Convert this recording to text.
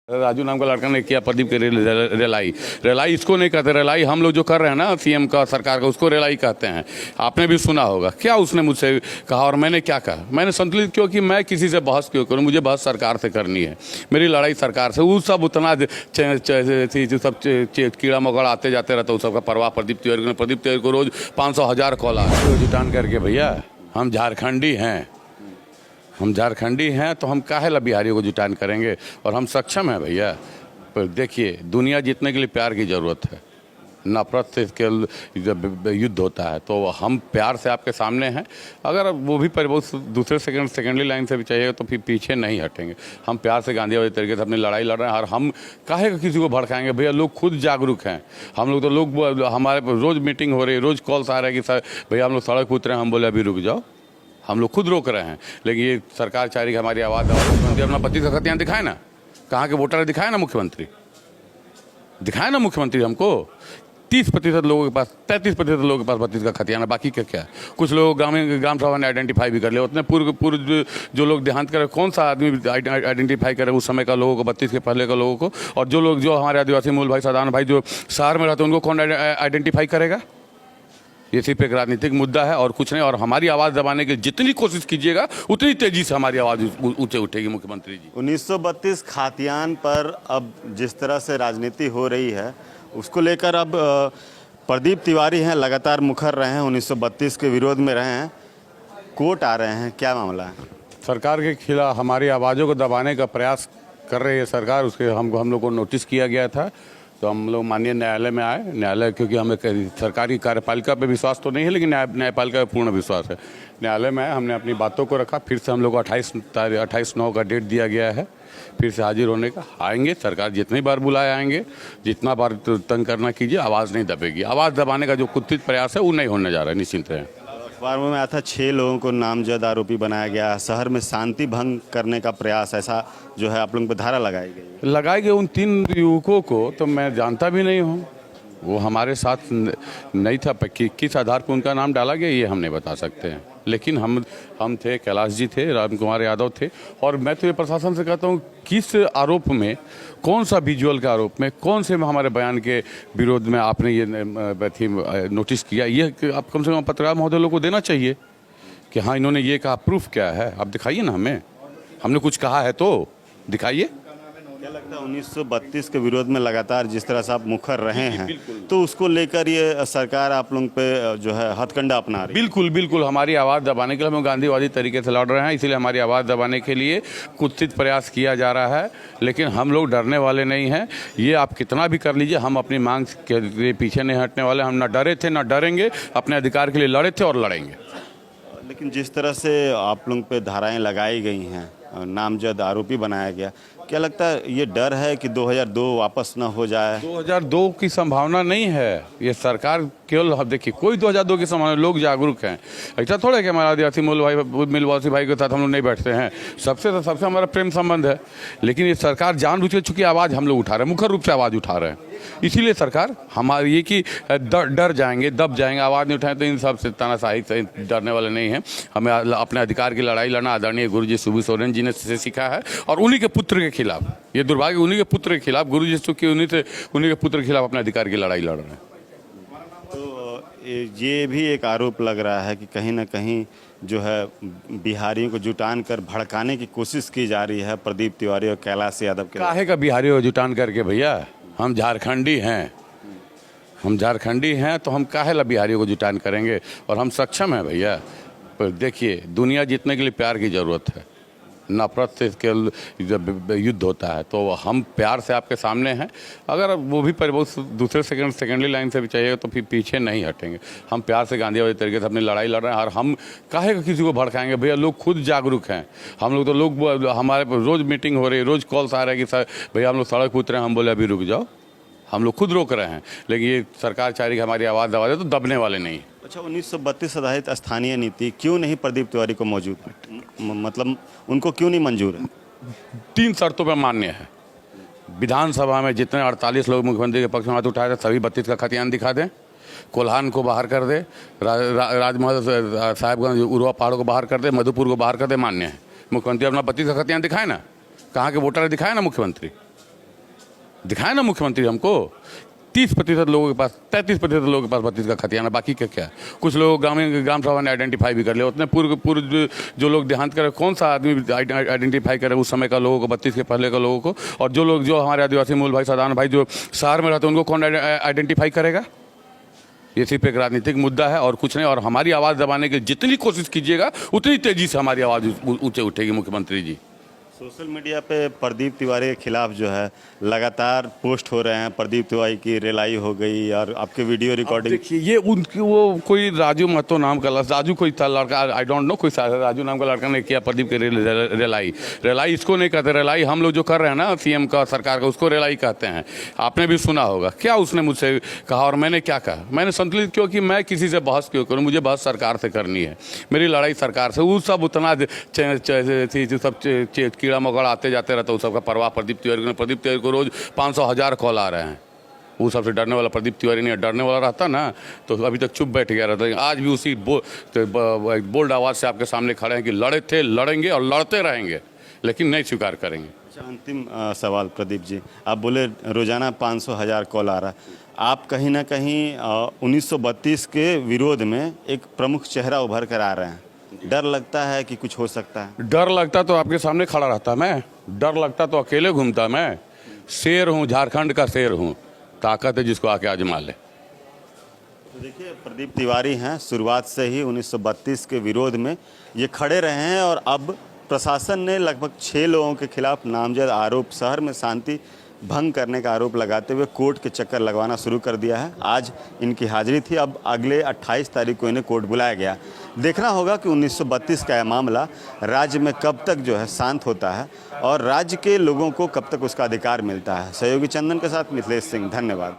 राजू नाम का लड़का ने किया प्रदीप के रेलाई रेलाई इसको नहीं कहते, रेलाई हम लोग जो कर रहे हैं ना सीएम का सरकार का, उसको रेलाई कहते हैं। आपने भी सुना होगा। क्या उसने मुझसे कहा और मैंने क्या कहा? मैंने संतुलित क्योंकि मैं किसी से बहस क्यों करूं, मुझे बहस सरकार से करनी है, मेरी लड़ाई सरकार से। वो सब उतना जो सब कीड़ा मकोड़ा आते जाते रहता है, उस सबका परवाह प्रदीप तिवारी को रोज 500,000 कॉल आते जुटान करके। भैया हम झारखंडी हैं, हम झारखंडी हैं तो हम काहे ला बिहारियों को जुटान करेंगे, और हम सक्षम हैं भैया। पर देखिए दुनिया जीतने के लिए प्यार की ज़रूरत है, नफरत से इसके जब युद्ध होता है तो हम प्यार से आपके सामने हैं। अगर वो भी दूसरे सेकेंडरी लाइन से भी चाहिए तो फिर पीछे नहीं हटेंगे। हम प्यार से गांधीवादी तरीके से अपनी लड़ाई लड़ रहे हैं, और हम काहे किसी को भड़काएंगे भैया। लोग खुद जागरूक हैं, हम लोग तो लोग हमारे रोज़ मीटिंग हो रही है, रोज़ कॉल्स आ रहे हैं कि सर भैया हम लोग सड़क उतरे हैं। हम बोले अभी रुक जाओ, हम लोग खुद रोक रहे हैं, लेकिन ये सरकार चाह रही है हमारी आवाज़ मुख्यमंत्री अपना 25 का खतियान दिखाए ना, कहाँ के वोटर दिखाए ना, मुख्यमंत्री दिखाए ना। मुख्यमंत्री हमको 30% लोगों के पास, 33% लोगों के पास 32 का खतियान है, बाकी क्या है? कुछ लोग ग्राम सभा ने आइडेंटिफाई भी कर लिया। उतने पूर्व जो लोग देहांत करे, कौन सा आदमी आइडेंटिफाई करे उस समय का लोगों को, 32 के पहले का लोगों को? और जो हमारे आदिवासी मूल भाई साधारण भाई जो शहर में रहते हैं, उनको कौन आइडेंटिफाई करेगा? ये सिर्फ एक राजनीतिक मुद्दा है और कुछ नहीं। और हमारी आवाज़ दबाने की जितनी कोशिश कीजिएगा उतनी तेजी से हमारी आवाज़ ऊंचे उठेगी। मुख्यमंत्री जी 1932 खातियान पर अब जिस तरह से राजनीति हो रही है उसको लेकर अब प्रदीप तिवारी हैं, लगातार मुखर रहे हैं, 1932 के विरोध में रहे हैं, कोर्ट आ रहे हैं, क्या मामला है? सरकार के खिलाफ हमारी आवाज़ों को दबाने का प्रयास कर रही है सरकार। उसके हम लोग को नोटिस किया गया था, तो हम लोग माननीय न्यायालय में आए। न्यायालय क्योंकि हमें सरकारी कार्यपालिका पे विश्वास तो नहीं है, लेकिन न्यायपालिका पे पूर्ण विश्वास है। न्यायालय में आए, हमने अपनी बातों को रखा। फिर से हम लोग को 28/9 का डेट दिया गया है, फिर से हाजिर होने का। आएंगे, सरकार जितनी बार बुलाए आएंगे, जितना बार तंग करना कीजिए, आवाज़ नहीं दबेगी। आवाज़ दबाने का जो कुत्सित प्रयास है वो नहीं होने जा रहा है, निश्चिंत रहें। अखबार में आया था 6 लोगों को नामजद आरोपी बनाया गया, शहर में शांति भंग करने का प्रयास, ऐसा जो है आप लोगों पर धारा लगाई गई। उन 3 युवकों को तो मैं जानता भी नहीं हूँ, वो हमारे साथ नहीं था। किस आधार पर उनका नाम डाला गया ये हम नहीं बता सकते हैं, लेकिन हम थे, कैलाश जी थे, राम कुमार यादव थे। और मैं तो ये प्रशासन से कहता हूँ, किस आरोप में, कौन सा विजुअल के आरोप में, कौन से हमारे बयान के विरोध में आपने ये नोटिस किया? ये आप कम से कम पत्रकार महोदय लोग को देना चाहिए कि हाँ इन्होंने ये कहा, प्रूफ क्या है? आप दिखाइए ना हमें, हमने कुछ कहा है तो दिखाइए। क्या लगता है 1932 के विरोध में लगातार जिस तरह से आप मुखर रहे हैं, तो उसको लेकर ये सरकार आप लोगों पे जो है हथकंडा अपना रही है? बिल्कुल हमारी आवाज़ दबाने के लिए हम गांधीवादी तरीके से लड़ रहे हैं, इसीलिए हमारी आवाज़ दबाने के लिए कुत्सित प्रयास किया जा रहा है। लेकिन हम लोग डरने वाले नहीं हैं। ये आप कितना भी कर लीजिए, हम अपनी मांग के लिए पीछे नहीं हटने वाले। हम ना डरे थे ना डरेंगे, अपने अधिकार के लिए लड़े थे और लड़ेंगे। लेकिन जिस तरह से आप लोगों पे धाराएं लगाई गई हैं, नामजद आरोपी बनाया गया, क्या लगता है ये डर है कि 2002 वापस ना हो जाए? 2002 की संभावना नहीं है। ये सरकार केवल, देखिए कोई 2002 की संभावना, लोग जागरूक हैं। ऐसा थोड़ा है कि हमारा आदिवासी मूलवासी भाई के साथ हम लोग नहीं बैठते हैं, सबसे हमारा प्रेम संबंध है। लेकिन ये सरकार जानबूझ के, चूंकि आवाज़ हम लोग उठा रहे हैं, मुख्य रूप से आवाज़ उठा रहे हैं, इसीलिए सरकार हमारी ये कि डर जाएंगे, दब जाएंगे, आवाज़ नहीं उठाएं, तो इन सब से तानाशाही से डरने वाले नहीं हैं। हमें अपने अधिकार की लड़ाई लड़ना आदरणीय गुरुजी सुबू सोरेन जी ने सीखा है, और उन्हीं के पुत्र के खिलाफ, ये दुर्भाग्य उन्हीं के पुत्र के खिलाफ, गुरु जी चूँकि उन्हीं के पुत्र के खिलाफ अपने अधिकार की लड़ाई लड़ रहे हैं। तो ये भी एक आरोप लग रहा है कि कहीं ना कहीं जो है बिहारियों को जुटान कर भड़काने की कोशिश की जा रही है प्रदीप तिवारी और कैलाश यादव के। काहे का बिहारियों को जुटान करके भैया? हम झारखंडी हैं, हम झारखंडी हैं तो हम काहे ला बिहारियों को जुटान करेंगे, और हम सक्षम हैं भैया। पर देखिए दुनिया जीतने के लिए प्यार की ज़रूरत है, नफरत से इसके जब युद्ध होता है तो हम प्यार से आपके सामने हैं। अगर वो भी दूसरे सेकेंडरी लाइन से भी चाहिए तो फिर पीछे नहीं हटेंगे। हम प्यार से गांधीवादी तरीके से अपनी लड़ाई लड़ रहे हैं, और हम काहे किसी को भड़काएंगे भैया। लोग खुद जागरूक हैं, हम लोग तो लोग हमारे रोज़ मीटिंग हो रही है, रोज़ कॉल्स आ रहे हैं कि सर भैया हम लोग सड़क उतरे हैं। हम बोले अभी रुक जाओ, हम लोग खुद रोक रहे हैं, लेकिन ये सरकार चाह रही है हमारी आवाज़ दबा दे, तो दबने वाले नहीं। अच्छा, 1932 आधारित स्थानीय नीति क्यों नहीं प्रदीप तिवारी को मौजूद, मतलब उनको क्यों नहीं मंजूर है? 3 शर्तों पर मान्य है। विधानसभा में जितने 48 लोग मुख्यमंत्री के पक्ष में हाथ उठाए थे, सभी 32 का खतियान दिखा दें, कोल्हान को बाहर कर दे, राजमहल साहिबगंज उर्वा पहाड़ों को बाहर कर दे, मधुपुर को बाहर कर दे, मान्य है। मुख्यमंत्री अपना 32 का खतियान दिखाए ना, कहाँ के वोटर दिखाए ना मुख्यमंत्री। दिखाए ना मुख्यमंत्री हमको। 30% लोगों के पास, 33% लोगों के पास 32 का खतियाना, बाकी क्या क्या है। कुछ लोग ग्राम सभा ने आइडेंटिफाई भी कर लिया। उतने पूर्व जो लोग देहांत करे, कौन सा आदमी आइडेंटिफाई करे उस समय का लोगों को, 32 के पहले का लोगों को। और जो लोग, जो हमारे आदिवासी मूल भाई, सदान भाई जो शहर में रहते हैं, उनको कौन आइडेंटिफाई करेगा। ये सिर्फ एक राजनीतिक मुद्दा है और कुछ नहीं। और हमारी आवाज़ दबाने की जितनी कोशिश कीजिएगा उतनी तेज़ी से हमारी आवाज़ ऊँचे उठेगी मुख्यमंत्री जी। सोशल मीडिया पे प्रदीप तिवारी के खिलाफ जो है लगातार पोस्ट हो रहे हैं। प्रदीप तिवारी की रेलाई हो गई और आपके वीडियो रिकॉर्डिंग। देखिए, ये उनकी वो कोई राजू महतो नाम का राजू कोई था लड़का, आई डोंट नो, कोई राजू नाम का लड़का ने किया प्रदीप के रेलाई इसको नहीं कहते। रेलाई हम लोग जो कर रहे हैं ना सीएम का, सरकार का, उसको रेलाई कहते हैं। आपने भी सुना होगा। क्या उसने मुझसे कहा और मैंने क्या कहा। मैंने संतुलित, क्योंकि मैं किसी से बहस क्यों करूँ, मुझे बहस सरकार से करनी है। मेरी लड़ाई सरकार से। वो सब उतना सब कीड़ा मकोड़ा आते जाते रहता है, उस सबका परवाह प्रदीप तिवारी को रोज 500,000 कॉल आ रहे हैं। वो सबसे डरने वाला प्रदीप तिवारी नहीं है। डरने वाला रहता ना तो अभी तक चुप बैठ गया रहता। आज भी उसी बोल्ड आवाज़ से आपके सामने खड़े हैं कि लड़े थे, लड़ेंगे और लड़ते रहेंगे, लेकिन नहीं स्वीकार करेंगे। अच्छा, अंतिम सवाल प्रदीप जी, आप बोले रोजाना 500,000 कॉल आ रहा है। आप कहीं ना कहीं 1932 के विरोध में एक प्रमुख चेहरा उभर कर आ रहे हैं। डर लगता है कि कुछ हो सकता है? डर लगता तो आपके सामने खड़ा रहता मैं। डर लगता तो अकेले घूमता मैं। शेर हूँ, झारखंड का शेर हूँ। ताकत है जिसको आके आजमा ले। तो देखिए, प्रदीप तिवारी हैं, शुरुआत से ही 1932 के विरोध में ये खड़े रहे हैं और अब प्रशासन ने लगभग 6 लोगों के खिलाफ नामजद आरोप, शहर में शांति भंग करने का आरोप लगाते हुए कोर्ट के चक्कर लगवाना शुरू कर दिया है। आज इनकी हाजिरी थी। अब अगले 28 तारीख को इन्हें कोर्ट बुलाया गया। देखना होगा कि 1932 का यह मामला राज्य में कब तक जो है शांत होता है और राज्य के लोगों को कब तक उसका अधिकार मिलता है। सहयोगी चंदन के साथ मिथिलेश सिंह, धन्यवाद।